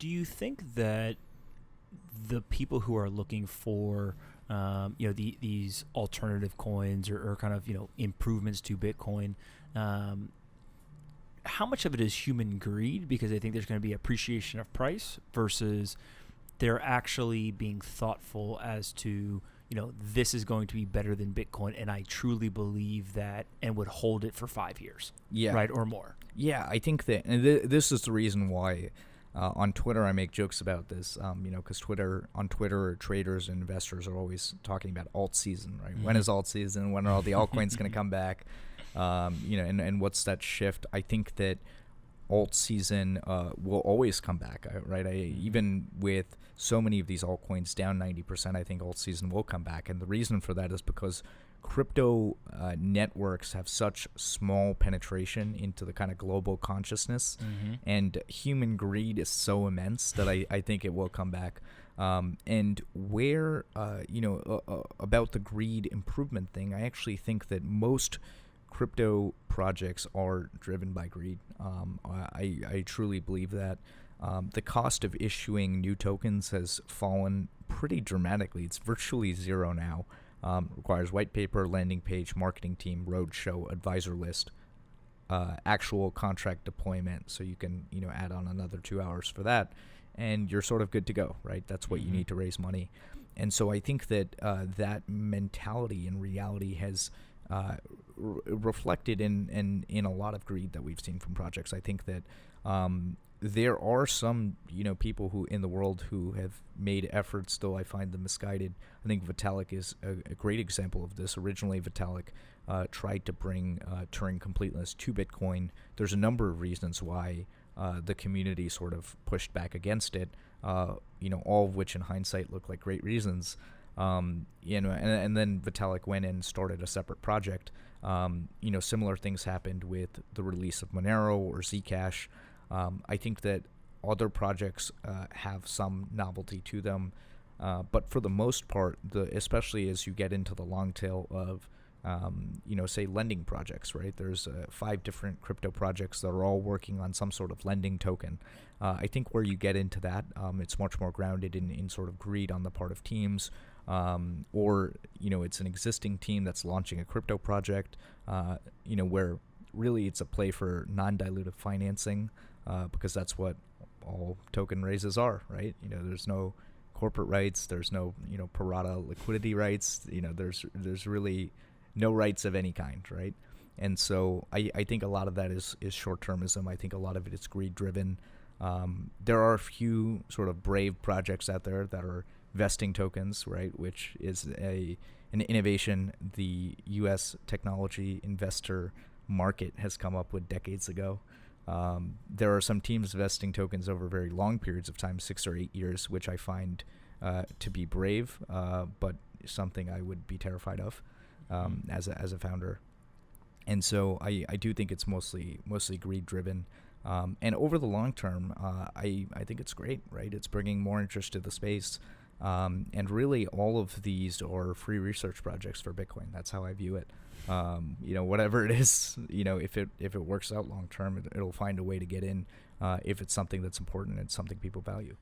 Do you think that the people who are looking for these alternative coins or kind of improvements to Bitcoin, how much of it is human greed because they think there's going to be appreciation of price versus they're actually being thoughtful as to this is going to be better than Bitcoin, and I truly believe that and would hold it for 5 years, Yeah. right, or more. Yeah, I think that, and this is the reason why on Twitter I make jokes about this, because on Twitter, traders and investors are always talking about alt season, right? When is alt season? When are all the altcoins going to come back? And what's that shift? I think that alt season will always come back, right? Even with so many of these altcoins down 90%, I think alt season will come back. And the reason for that is because crypto networks have such small penetration into the kind of global consciousness, and human greed is so immense that I think it will come back. And where, about the greed improvement thing, I actually think that most crypto projects are driven by greed. I truly believe that. The cost of issuing new tokens has fallen pretty dramatically. It's virtually zero now. Requires white paper, landing page, marketing team, roadshow, advisor list, actual contract deployment. So you can add on another 2 hours for that, and you're sort of good to go, right? That's what you need to raise money. And so I think that that mentality in reality has reflected in a lot of greed that we've seen from projects. I think that there are some people who in the world who have made efforts, though I find them misguided. I think Vitalik is a great example of this. Originally, Vitalik tried to bring Turing completeness to Bitcoin. There's a number of reasons why the community sort of pushed back against it, all of which in hindsight look like great reasons. And then Vitalik went and started a separate project. Similar things happened with the release of Monero or Zcash. I think that other projects have some novelty to them, but for the most part, especially as you get into the long tail of, say lending projects, right? There's 5 different crypto projects that are all working on some sort of lending token. I think where you get into that, it's much more grounded in sort of greed on the part of teams, or it's an existing team that's launching a crypto project, where really it's a play for non-dilutive financing. Because that's what all token raises are, right? There's no corporate rights, there's no pro rata liquidity rights, there's really no rights of any kind, right? And so I think a lot of that is short-termism. I think a lot of it is greed driven. There are a few sort of brave projects out there that are vesting tokens, right, which is an innovation the U.S. technology investor market has come up with decades ago. There are some teams vesting tokens over very long periods of time, 6 or 8 years, which I find to be brave, but something I would be terrified of as a founder. And so I do think it's mostly greed driven. And over the long term, I think it's great, right? It's bringing more interest to the space. And really all of these are free research projects for Bitcoin. That's how I view it. Whatever it is, if it works out long term, it'll find a way to get in if it's something that's important and something people value.